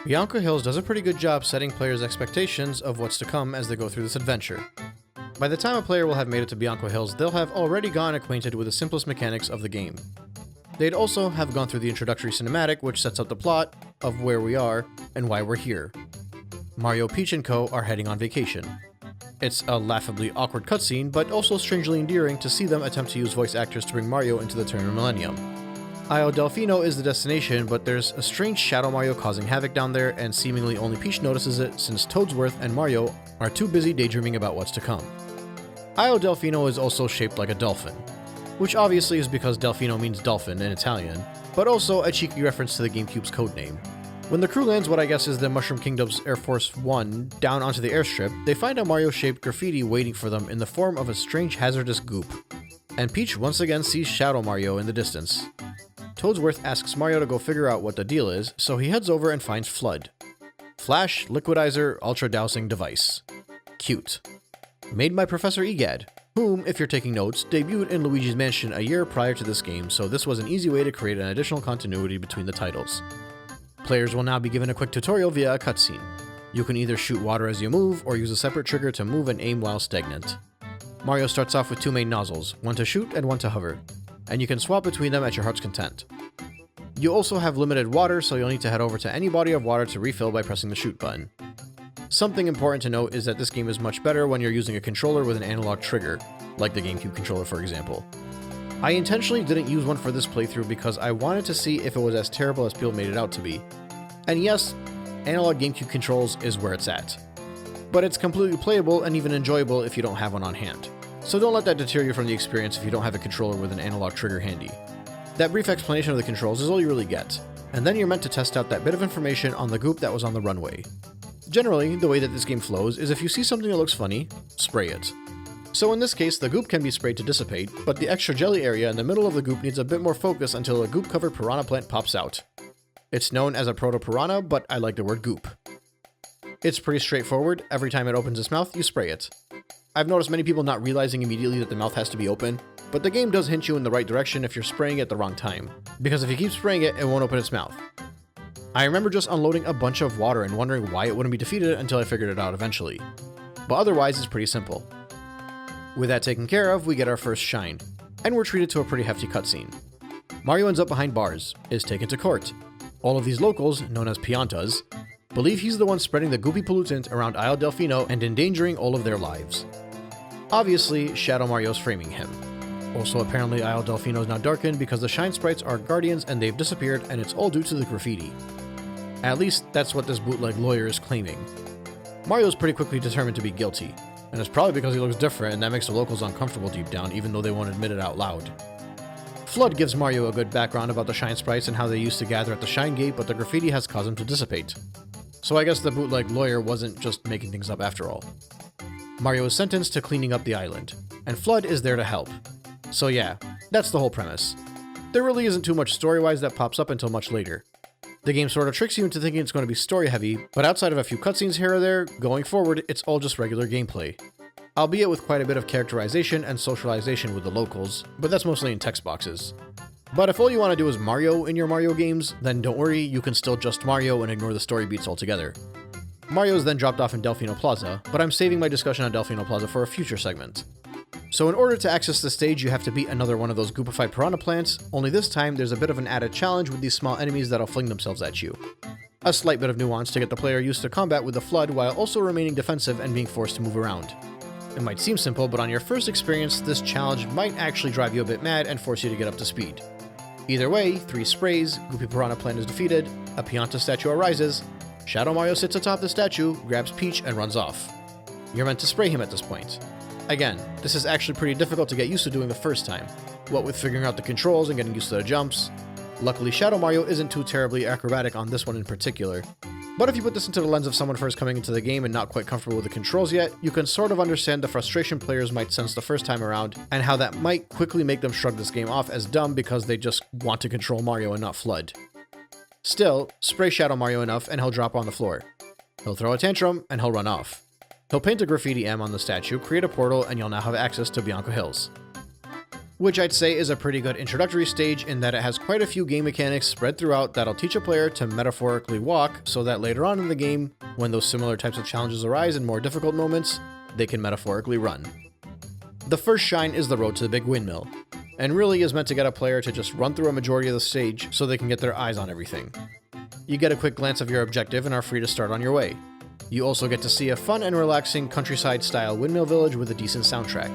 Bianco Hills does a pretty good job setting players' expectations of what's to come as they go through this adventure. By the time a player will have made it to Bianco Hills, they'll have already gotten acquainted with the simplest mechanics of the game. They'd also have gone through the introductory cinematic, which sets up the plot of where we are and why we're here. Mario, Peach, and Co. are heading on vacation. It's a laughably awkward cutscene, but also strangely endearing to see them attempt to use voice actors to bring Mario into the Tournament Millennium. Isle Delfino is the destination, but there's a strange Shadow Mario causing havoc down there, and seemingly only Peach notices it since Toadsworth and Mario are too busy daydreaming about what's to come. Isle Delfino is also shaped like a dolphin, which obviously is because Delfino means dolphin in Italian, but also a cheeky reference to the GameCube's codename. When the crew lands what I guess is the Mushroom Kingdom's Air Force One down onto the airstrip, they find a Mario-shaped graffiti waiting for them in the form of a strange hazardous goop. And Peach once again sees Shadow Mario in the distance. Toadsworth asks Mario to go figure out what the deal is, so he heads over and finds Flood. Flash, Liquidizer, Ultra Dowsing Device. Cute. Made by Professor Egad, whom, if you're taking notes, debuted in Luigi's Mansion a year prior to this game, so this was an easy way to create an additional continuity between the titles. Players will now be given a quick tutorial via a cutscene. You can either shoot water as you move, or use a separate trigger to move and aim while stagnant. Mario starts off with two main nozzles, one to shoot and one to hover, and you can swap between them at your heart's content. You also have limited water, so you'll need to head over to any body of water to refill by pressing the shoot button. Something important to note is that this game is much better when you're using a controller with an analog trigger, like the GameCube controller for example. I intentionally didn't use one for this playthrough because I wanted to see if it was as terrible as people made it out to be. And yes, analog GameCube controls is where it's at. But it's completely playable and even enjoyable if you don't have one on hand. So don't let that deter you from the experience if you don't have a controller with an analog trigger handy. That brief explanation of the controls is all you really get, and then you're meant to test out that bit of information on the goop that was on the runway. Generally, the way that this game flows is if you see something that looks funny, spray it. So in this case, the goop can be sprayed to dissipate, but the extra jelly area in the middle of the goop needs a bit more focus until a goop-covered piranha plant pops out. It's known as a proto-piranha, but I like the word goop. It's pretty straightforward. Every time it opens its mouth, you spray it. I've noticed many people not realizing immediately that the mouth has to be open, but the game does hint you in the right direction if you're spraying it at the wrong time, because if you keep spraying it, it won't open its mouth. I remember just unloading a bunch of water and wondering why it wouldn't be defeated until I figured it out eventually. But otherwise, it's pretty simple. With that taken care of, we get our first shine, and we're treated to a pretty hefty cutscene. Mario ends up behind bars, is taken to court. All of these locals, known as Piantas, believe he's the one spreading the goopy pollutant around Isle Delfino and endangering all of their lives. Obviously, Shadow Mario's framing him. Also, apparently Isle Delfino is now darkened because the shine sprites are guardians and they've disappeared, and it's all due to the graffiti. At least, that's what this bootleg lawyer is claiming. Mario's pretty quickly determined to be guilty, and it's probably because he looks different and that makes the locals uncomfortable deep down, even though they won't admit it out loud. Flood gives Mario a good background about the shine sprites and how they used to gather at the shine gate, but the graffiti has caused them to dissipate. So I guess the bootleg lawyer wasn't just making things up after all. Mario is sentenced to cleaning up the island, and Flood is there to help. So yeah, that's the whole premise. There really isn't too much story-wise that pops up until much later. The game sort of tricks you into thinking it's going to be story-heavy, but outside of a few cutscenes here or there, going forward, it's all just regular gameplay. Albeit with quite a bit of characterization and socialization with the locals, but that's mostly in text boxes. But if all you want to do is Mario in your Mario games, then don't worry, you can still just Mario and ignore the story beats altogether. Mario is then dropped off in Delfino Plaza, but I'm saving my discussion on Delfino Plaza for a future segment. So in order to access the stage, you have to beat another one of those goopified piranha plants, only this time there's a bit of an added challenge with these small enemies that'll fling themselves at you. A slight bit of nuance to get the player used to combat with the Flood while also remaining defensive and being forced to move around. It might seem simple, but on your first experience, this challenge might actually drive you a bit mad and force you to get up to speed. Either way, 3 sprays, Goopy Piranha Plant is defeated, a Pianta statue arises, Shadow Mario sits atop the statue, grabs Peach, and runs off. You're meant to spray him at this point. Again, this is actually pretty difficult to get used to doing the first time, what with figuring out the controls and getting used to the jumps. Luckily, Shadow Mario isn't too terribly acrobatic on this one in particular. But if you put this into the lens of someone first coming into the game and not quite comfortable with the controls yet, you can sort of understand the frustration players might sense the first time around, and how that might quickly make them shrug this game off as dumb because they just want to control Mario and not Flood. Still, spray Shadow Mario enough and he'll drop on the floor. He'll throw a tantrum and he'll run off. He'll paint a graffiti M on the statue, create a portal, and you'll now have access to Bianco Hills. which I'd say is a pretty good introductory stage in that it has quite a few game mechanics spread throughout that'll teach a player to metaphorically walk so that later on in the game, when those similar types of challenges arise in more difficult moments, they can metaphorically run. The first shine is the road to the big windmill, and really is meant to get a player to just run through a majority of the stage so they can get their eyes on everything. You get a quick glance of your objective and are free to start on your way. You also get to see a fun and relaxing countryside-style windmill village with a decent soundtrack.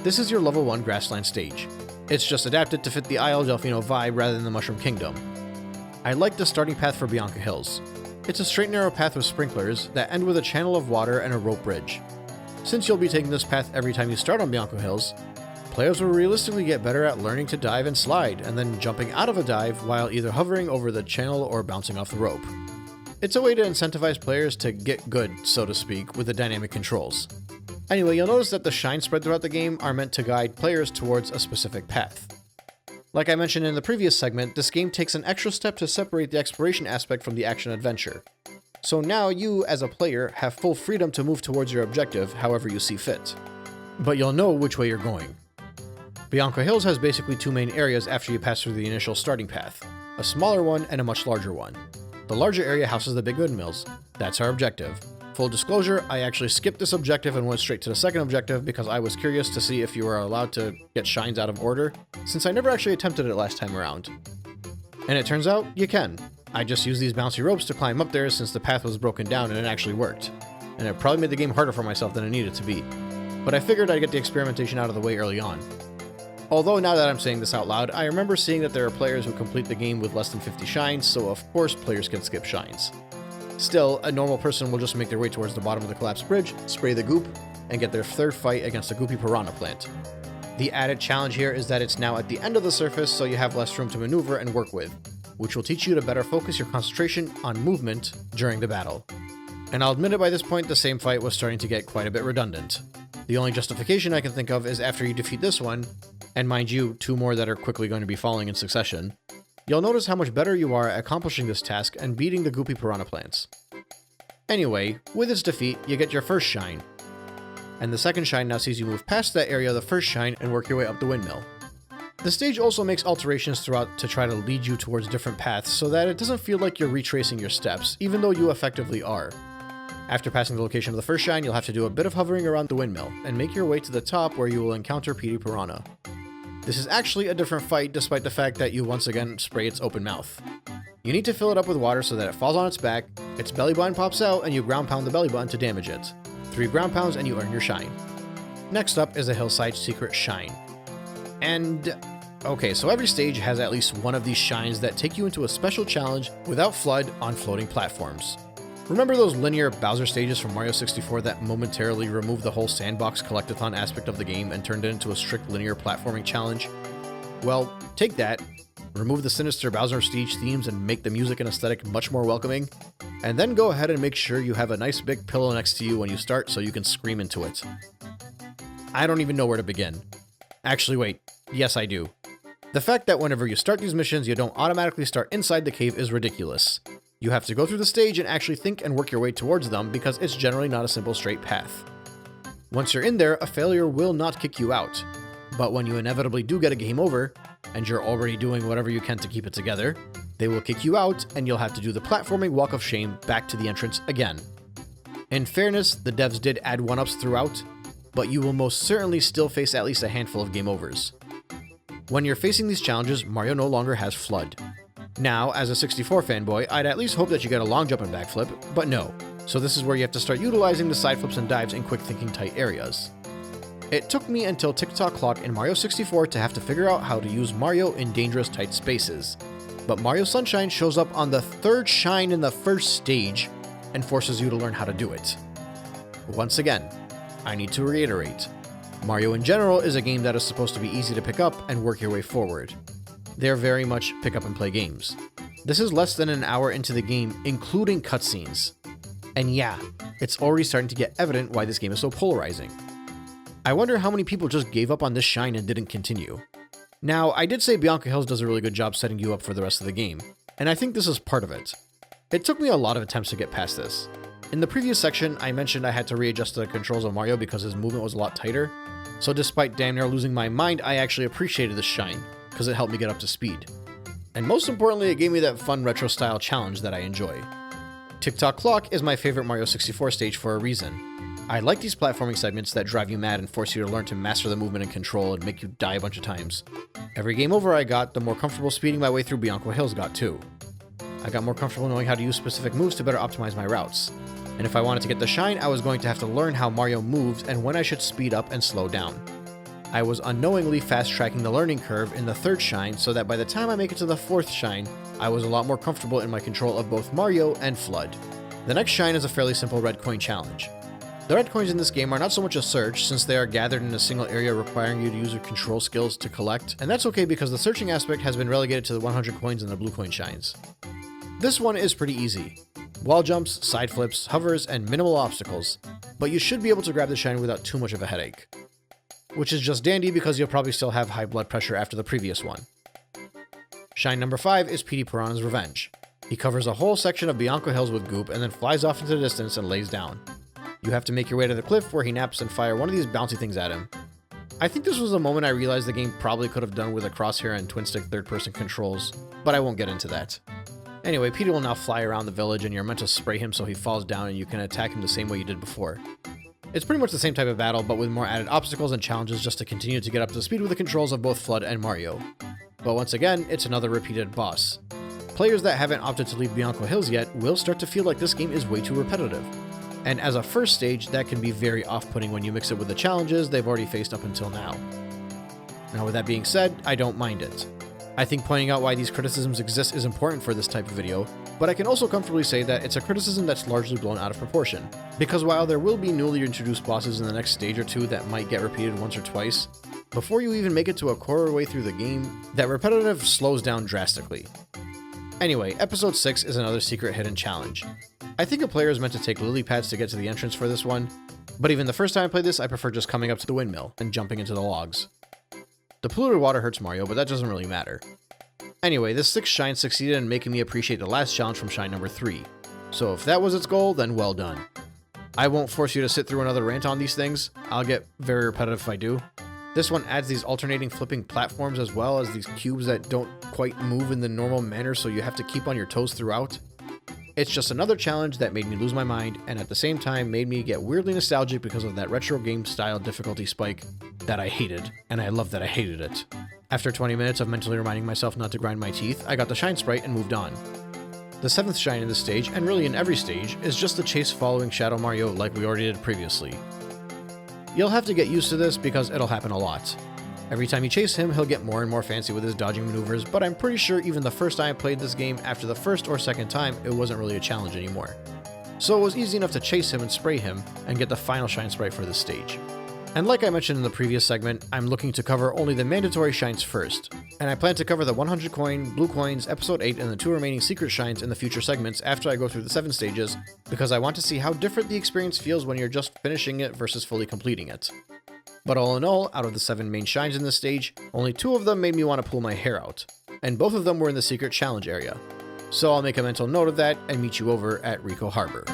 This is your level 1 grassland stage. It's just adapted to fit the Isle Delfino vibe rather than the Mushroom Kingdom. I like the starting path for Bianco Hills. It's a straight narrow path with sprinklers that end with a channel of water and a rope bridge. Since you'll be taking this path every time you start on Bianco Hills, players will realistically get better at learning to dive and slide, and then jumping out of a dive while either hovering over the channel or bouncing off the rope. It's a way to incentivize players to get good, so to speak, with the dynamic controls. Anyway, you'll notice that the shines spread throughout the game are meant to guide players towards a specific path. Like I mentioned in the previous segment, this game takes an extra step to separate the exploration aspect from the action-adventure. So now you, as a player, have full freedom to move towards your objective however you see fit. But you'll know which way you're going. Bianco Hills has basically two main areas after you pass through the initial starting path, a smaller one and a much larger one. The larger area houses the big windmills. That's our objective. Full disclosure, I actually skipped this objective and went straight to the second objective because I was curious to see if you were allowed to get shines out of order, since I never actually attempted it last time around. And it turns out, you can. I just used these bouncy ropes to climb up there since the path was broken down and it actually worked. And it probably made the game harder for myself than it needed to be. But I figured I'd get the experimentation out of the way early on. Although now that I'm saying this out loud, I remember seeing that there are players who complete the game with less than 50 shines, so of course players can skip shines. Still, a normal person will just make their way towards the bottom of the collapsed bridge, spray the goop, and get their third fight against a goopy piranha plant. The added challenge here is that it's now at the end of the surface, so you have less room to maneuver and work with, which will teach you to better focus your concentration on movement during the battle. And I'll admit it, by this point the same fight was starting to get quite a bit redundant. The only justification I can think of is after you defeat this one, and mind you, two more that are quickly going to be falling in succession, you'll notice how much better you are at accomplishing this task and beating the goopy piranha plants. Anyway, with its defeat, you get your first shine. And the second shine now sees you move past that area of the first shine and work your way up the windmill. The stage also makes alterations throughout to try to lead you towards different paths so that it doesn't feel like you're retracing your steps, even though you effectively are. After passing the location of the first shine, you'll have to do a bit of hovering around the windmill and make your way to the top where you will encounter Petey Piranha. This is actually a different fight despite the fact that you once again spray its open mouth. You need to fill it up with water so that it falls on its back, its belly button pops out, and you ground pound the belly button to damage it. 3 ground pounds and you earn your shine. Next up is a hillside secret shine. And okay, so every stage has at least one of these shines that take you into a special challenge without FLUDD on floating platforms. Remember those linear Bowser stages from Mario 64 that momentarily removed the whole sandbox collectathon aspect of the game and turned it into a strict linear platforming challenge? Well, take that, remove the sinister Bowser stage themes and make the music and aesthetic much more welcoming, and then go ahead and make sure you have a nice big pillow next to you when you start so you can scream into it. I don't even know where to begin. Actually, wait, yes I do. The fact that whenever you start these missions you don't automatically start inside the cave is ridiculous. You have to go through the stage and actually think and work your way towards them because it's generally not a simple straight path. Once you're in there, a failure will not kick you out. But when you inevitably do get a game over, and you're already doing whatever you can to keep it together, they will kick you out and you'll have to do the platforming walk of shame back to the entrance again. In fairness, the devs did add 1-ups throughout, but you will most certainly still face at least a handful of game overs. When you're facing these challenges, Mario no longer has FLUDD. Now, as a 64 fanboy, I'd at least hope that you get a long jump and backflip, but no. So this is where you have to start utilizing the side flips and dives in quick thinking tight areas. It took me until Tick-Tock Clock in Mario 64 to have to figure out how to use Mario in dangerous tight spaces. But Mario Sunshine shows up on the third shine in the first stage and forces you to learn how to do it. Once again, I need to reiterate, Mario in general is a game that is supposed to be easy to pick up and work your way forward. They're very much pick up and play games. This is less than an hour into the game, including cutscenes. And yeah, it's already starting to get evident why this game is so polarizing. I wonder how many people just gave up on this shine and didn't continue. Now, I did say Bianco Hills does a really good job setting you up for the rest of the game, and I think this is part of it. It took me a lot of attempts to get past this. In the previous section, I mentioned I had to readjust the controls of Mario because his movement was a lot tighter, So despite damn near losing my mind, I actually appreciated the shine, because it helped me get up to speed. And most importantly, it gave me that fun retro-style challenge that I enjoy. Tick-Tock Clock is my favorite Mario 64 stage for a reason. I like these platforming segments that drive you mad and force you to learn to master the movement and control and make you die a bunch of times. Every game over I got, the more comfortable speeding my way through Bianco Hills got too. I got more comfortable knowing how to use specific moves to better optimize my routes. And if I wanted to get the shine, I was going to have to learn how Mario moves and when I should speed up and slow down. I was unknowingly fast-tracking the learning curve in the third shine so that by the time I make it to the fourth shine, I was a lot more comfortable in my control of both Mario and Flood. The next shine is a fairly simple red coin challenge. The red coins in this game are not so much a search, since they are gathered in a single area requiring you to use your control skills to collect, and that's okay because the searching aspect has been relegated to the 100 coins and the blue coin shines. This one is pretty easy. Wall jumps, side flips, hovers, and minimal obstacles, but you should be able to grab the shine without too much of a headache. Which is just dandy because you'll probably still have high blood pressure after the previous one. Shine number 5 is Petey Piranha's Revenge. He covers a whole section of Bianco Hills with goop and then flies off into the distance and lays down. You have to make your way to the cliff where he naps and fire one of these bouncy things at him. I think this was the moment I realized the game probably could have done with a crosshair and twin-stick third-person controls, but I won't get into that. Anyway, Petey will now fly around the village and you're meant to spray him so he falls down and you can attack him the same way you did before. It's pretty much the same type of battle, but with more added obstacles and challenges just to continue to get up to speed with the controls of both Flood and Mario. But once again, it's another repeated boss. Players that haven't opted to leave Bianco Hills yet will start to feel like this game is way too repetitive. And as a first stage, that can be very off-putting when you mix it with the challenges they've already faced up until now. Now with that being said, I don't mind it. I think pointing out why these criticisms exist is important for this type of video, but I can also comfortably say that it's a criticism that's largely blown out of proportion. Because while there will be newly introduced bosses in the next stage or two that might get repeated once or twice, before you even make it to a quarter way through the game, that repetitive slows down drastically. Anyway, episode 6 is another secret hidden challenge. I think a player is meant to take lily pads to get to the entrance for this one, but even the first time I played this, I prefer just coming up to the windmill and jumping into the logs. The polluted water hurts Mario, but that doesn't really matter. Anyway, this 6th shine succeeded in making me appreciate the last challenge from shine number 3. So if that was its goal, then well done. I won't force you to sit through another rant on these things. I'll get very repetitive if I do. This one adds these alternating flipping platforms as well as these cubes that don't quite move in the normal manner, so you have to keep on your toes throughout. It's just another challenge that made me lose my mind, and at the same time made me get weirdly nostalgic because of that retro game style difficulty spike that I hated, and I love that I hated it. After 20 minutes of mentally reminding myself not to grind my teeth, I got the shine sprite and moved on. The 7th shine in this stage, and really in every stage, is just the chase following Shadow Mario like we already did previously. You'll have to get used to this because it'll happen a lot. Every time you chase him, he'll get more and more fancy with his dodging maneuvers, but I'm pretty sure even the first time I played this game, after the first or second time, it wasn't really a challenge anymore. So it was easy enough to chase him and spray him, and get the final shine sprite for this stage. And like I mentioned in the previous segment, I'm looking to cover only the mandatory shines first, and I plan to cover the 100 coin, blue coins, episode 8, and the 2 remaining secret shines in the future segments after I go through the 7 stages, because I want to see how different the experience feels when you're just finishing it versus fully completing it. But all in all, out of the 7 main shines in this stage, only 2 of them made me want to pull my hair out, and both of them were in the secret challenge area. So I'll make a mental note of that and meet you over at Rico Harbor.